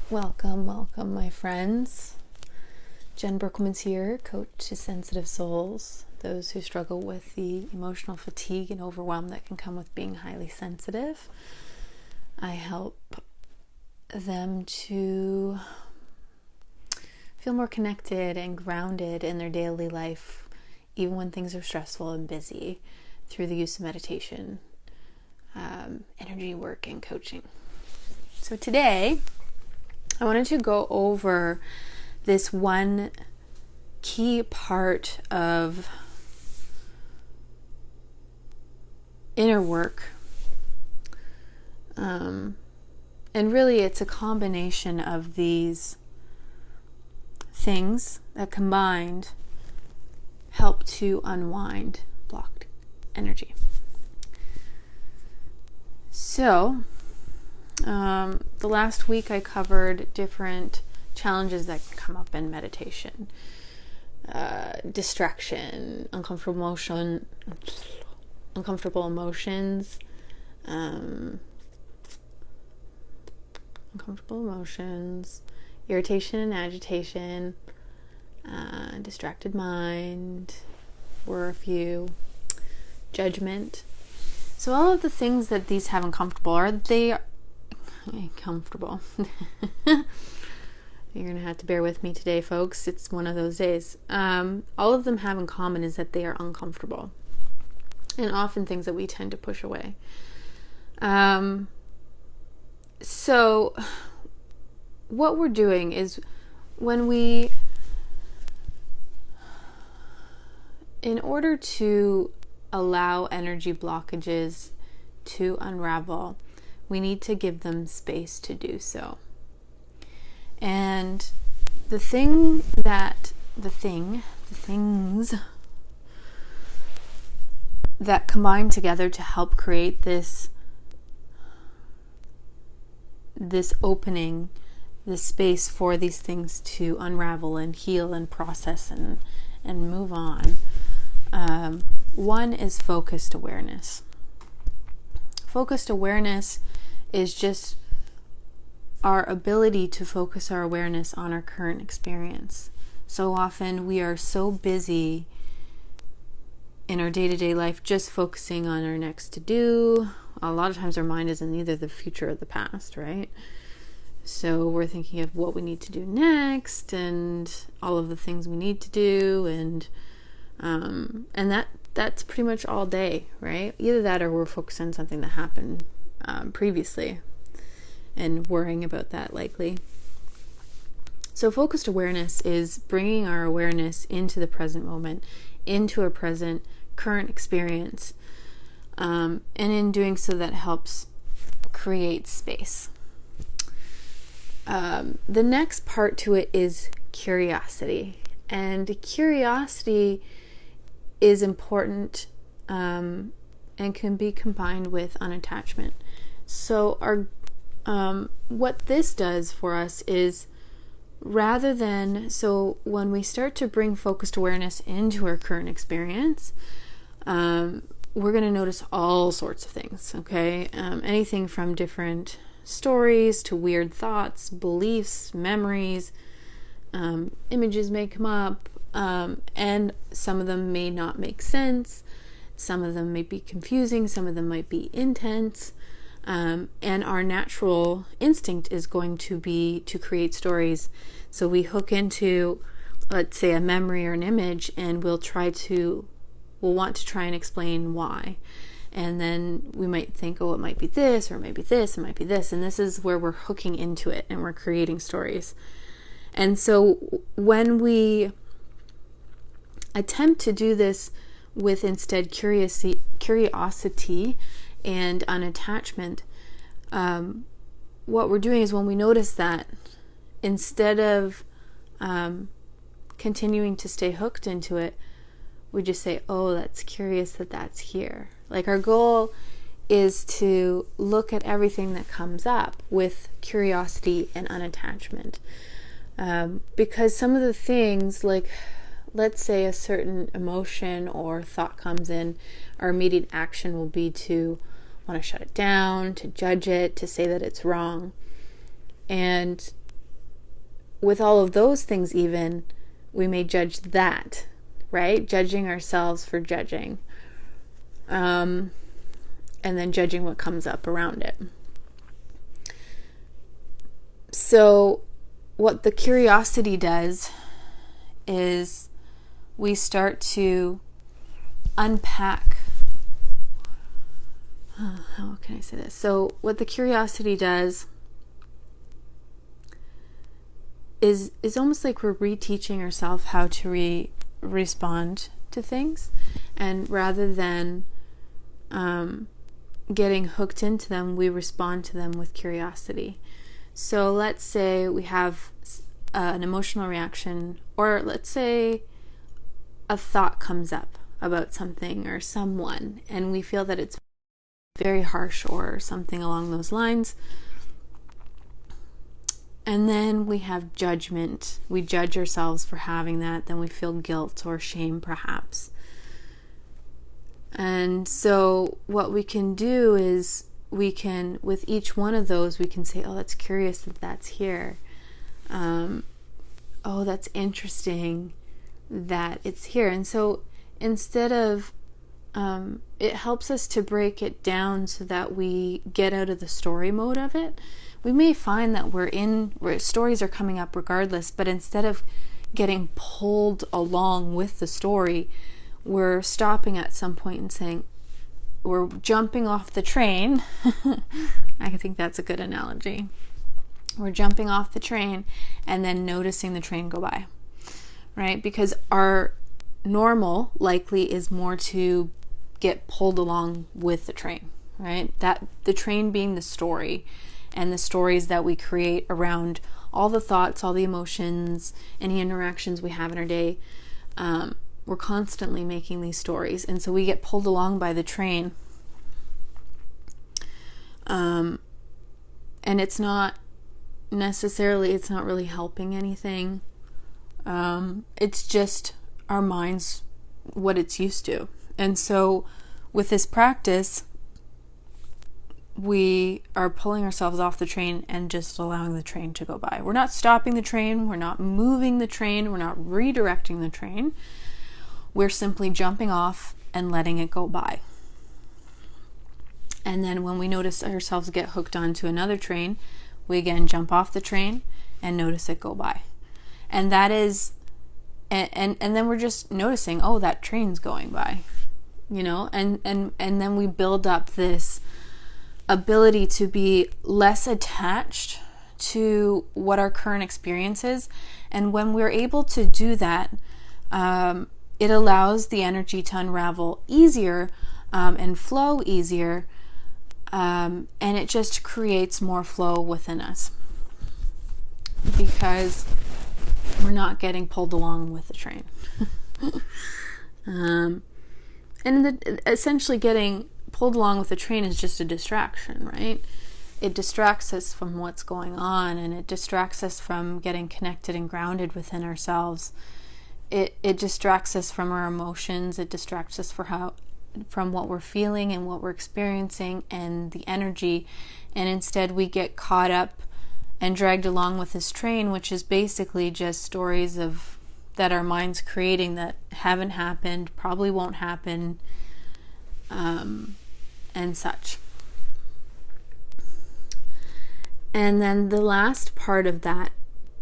Welcome, welcome, my friends. Jenn here, coach to sensitive souls, those who struggle with the emotional fatigue and overwhelm that can come with being highly sensitive. I help them to feel more connected and grounded in their daily life, even when things are stressful and busy, through the use of meditation, energy work, and coaching. So today, I wanted to go over this one key part of inner work. And really it's a combination of these things that combined help to unwind blocked energy. So, the last week I covered different challenges that can come up in meditation. Distraction, uncomfortable emotions, irritation and agitation, distracted mind were a few, judgment. So all of the things that these have in common comfortable. You're going to have to bear with me today, folks. It's one of those days. All of them have in common is that they are uncomfortable, and often things that we tend to push away. So what we're doing is in order to allow energy blockages to unravel, we need to give them space to do so. And the things that combine together to help create this opening, this space for these things to unravel and heal and process and move on. One is focused awareness. Focused awareness is just our ability to focus our awareness on our current experience. So often we are so busy in our day-to-day life just focusing on our next to-do. A lot of times our mind is in either the future or the past, right? So we're thinking of what we need to do next and all of the things we need to do, and that's pretty much all day, right? Either that or we're focused on something that happened previously and worrying about that likely. So focused awareness is bringing our awareness into the present moment, into a present current experience, and in doing so that helps create space. The next part to it is curiosity, and curiosity is important and can be combined with unattachment. So what this does for us is, when we start to bring focused awareness into our current experience, we're going to notice all sorts of things, okay? Anything from different stories to weird thoughts, beliefs, memories, images may come up, and some of them may not make sense, some of them may be confusing, some of them might be intense, and our natural instinct is going to be to create stories. So we hook into, let's say, a memory or an image, and we'll want to try and explain why. And then we might think, oh, it might be this, or it might be this, it might be this. And this is where we're hooking into it and we're creating stories. And so when we attempt to do this with instead curiosity and unattachment, what we're doing is when we notice that, instead of continuing to stay hooked into it, we just say, oh, that's curious that that's here. Like, our goal is to look at everything that comes up with curiosity and unattachment. Because some of the things, like, let's say a certain emotion or thought comes in, our immediate action will be to want to shut it down, to judge it, to say that it's wrong. And with all of those things, even, we may judge that, right? Judging ourselves for judging. And then judging what comes up around it. So what the curiosity does is we start to unpack. How can I say this? So what the curiosity does is almost like we're reteaching ourselves how to respond to things, and rather than getting hooked into them, we respond to them with curiosity. So let's say we have an emotional reaction, or let's say a thought comes up about something or someone, and we feel that it's very harsh or something along those lines. And then we have judgment. We judge ourselves for having that. Then we feel guilt or shame, perhaps. And so what we can do is we can, with each one of those, we can say, oh, that's curious that that's here. Oh, that's interesting that it's here. And so instead of, it helps us to break it down so that we get out of the story mode of it. We may find that where stories are coming up regardless, but instead of getting pulled along with the story, we're stopping at some point and saying, we're jumping off the train. I think that's a good analogy. We're jumping off the train and then noticing the train go by, right? Because our normal likely is more to get pulled along with the train, right? That the train being the story, and the stories that we create around all the thoughts, all the emotions, any interactions we have in our day. We're constantly making these stories, and so we get pulled along by the train. And it's not really helping anything. It's just our mind's what it's used to. And so with this practice, we are pulling ourselves off the train and just allowing the train to go by. We're not stopping the train. We're not moving the train. We're not redirecting the train. We're simply jumping off and letting it go by. And then when we notice ourselves get hooked onto another train, we again jump off the train and notice it go by. And that is, and then we're just noticing, oh, that train's going by, and then we build up this ability to be less attached to what our current experience is. And when we're able to do that, it allows the energy to unravel easier and flow easier, and it just creates more flow within us because we're not getting pulled along with the train. Essentially getting pulled along with the train is just a distraction, right? It distracts us from what's going on, and it distracts us from getting connected and grounded within ourselves. It distracts us from our emotions. It distracts us from what we're feeling and what we're experiencing and the energy. And instead we get caught up and dragged along with this train, which is basically just stories that our mind's creating that haven't happened, probably won't happen, and such. And then the last part of that,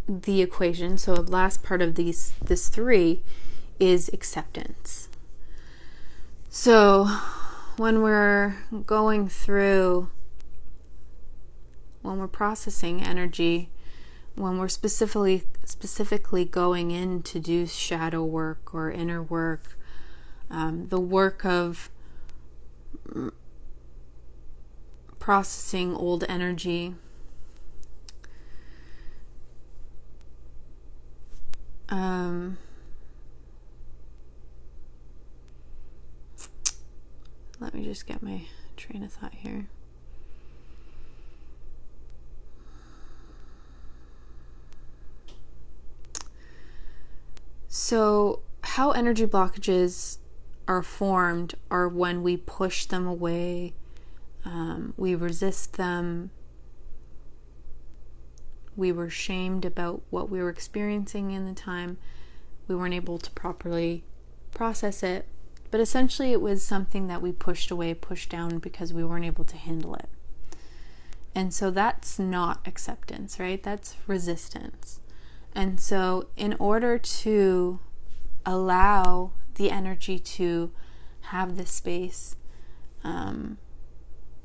the equation, so the last part of this three is acceptance. So when we're going through, when we're processing energy, when we're specifically going in to do shadow work or inner work, the work of processing old energy, let me just get my train of thought here. So how energy blockages are formed are when we push them away, we resist them, we were shamed about what we were experiencing in the time. We weren't able to properly process it. But essentially it was something that we pushed away, pushed down because we weren't able to handle it. And so that's not acceptance, right? That's resistance. And so in order to allow the energy to have this space,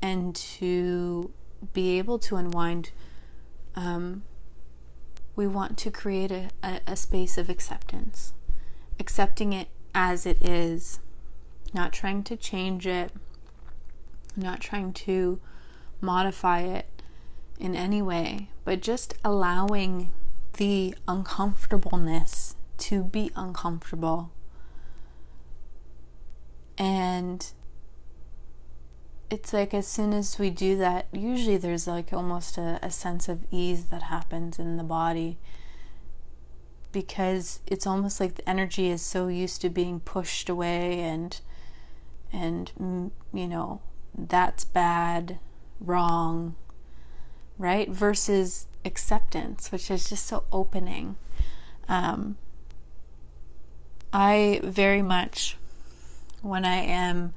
and to be able to unwind, we want to create a space of acceptance, accepting it as it is, not trying to change it, not trying to modify it in any way, but just allowing the uncomfortableness to be uncomfortable. And it's like as soon as we do that, usually there's like almost a sense of ease that happens in the body, because it's almost like the energy is so used to being pushed away and you know, that's bad, wrong, right? Versus acceptance, which is just so opening. I very much, when I am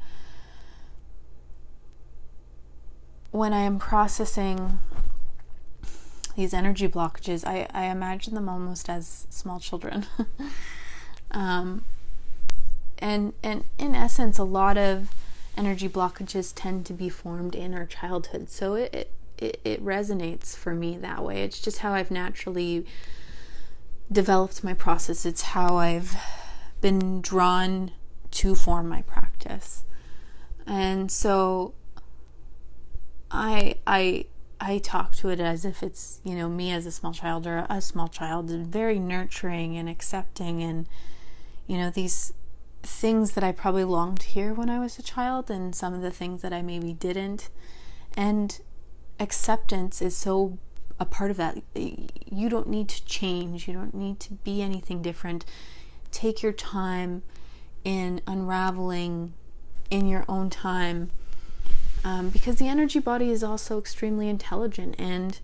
processing these energy blockages, I imagine them almost as small children. And in essence, a lot of energy blockages tend to be formed in our childhood. So it resonates for me that way. It's just how I've naturally developed my process. It's how I've been drawn to form my practice. And so I talk to it as if it's, you know, me as a small child, or a small child, and very nurturing and accepting, and, you know, these things that I probably longed to hear when I was a child, and some of the things that I maybe didn't. And acceptance is so a part of that. You don't need to change. You don't need to be anything different. Take your time in unraveling in your own time, because the energy body is also extremely intelligent, and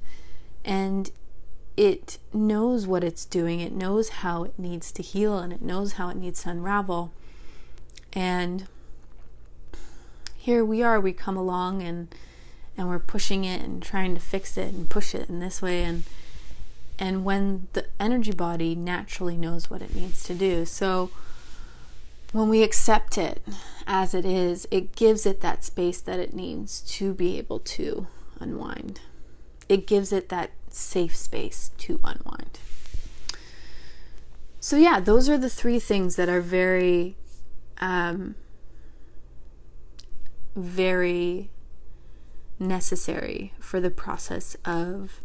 it knows what it's doing. It knows how it needs to heal, and it knows how it needs to unravel. And here we are, we come along and we're pushing it and trying to fix it and push it in this way, and when the energy body naturally knows what it needs to do. So when we accept it as it is, it gives it that space that it needs to be able to unwind. It gives it that safe space to unwind. So yeah, those are the three things that are very, very necessary for the process of,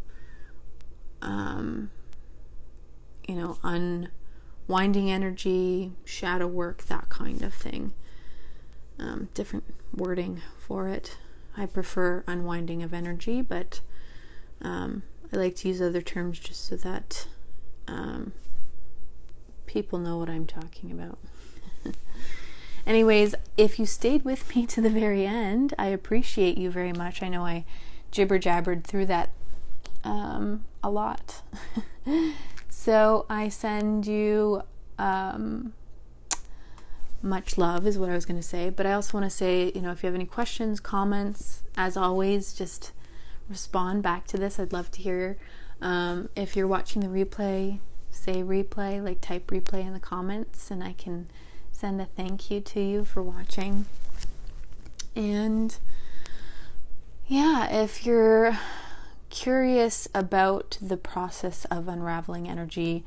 unwinding energy, shadow work, that kind of thing. Different wording for it. I prefer unwinding of energy, but I like to use other terms just so that people know what I'm talking about. Anyways, if you stayed with me to the very end, I appreciate you very much. I know I jibber-jabbered through that a lot. So I send you much love is what I was going to say. But I also want to say, if you have any questions, comments, as always, just respond back to this. I'd love to hear. If you're watching the replay, say replay, like type replay in the comments, and I can send a thank you to you for watching. And yeah, if you're curious about the process of unraveling energy,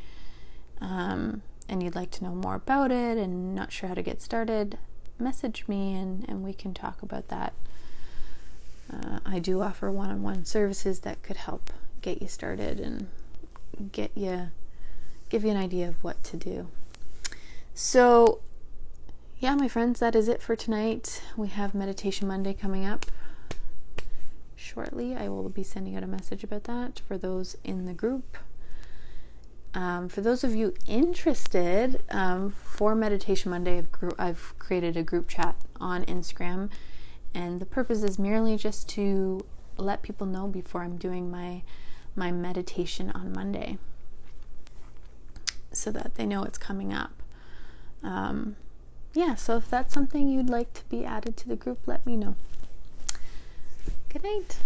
and you'd like to know more about it and not sure how to get started, message me and we can talk about that. I do offer one-on-one services that could help get you started and give you an idea of what to do. So yeah, my friends, that is it for tonight. We have Meditation Monday coming up shortly. I will be sending out a message about that for those in the group. For those of you interested, for Meditation Monday, I've created a group chat on Instagram, and the purpose is merely just to let people know before I'm doing my my meditation on Monday, so that they know it's coming up. So if that's something you'd like to be added to the group, let me know. Good night.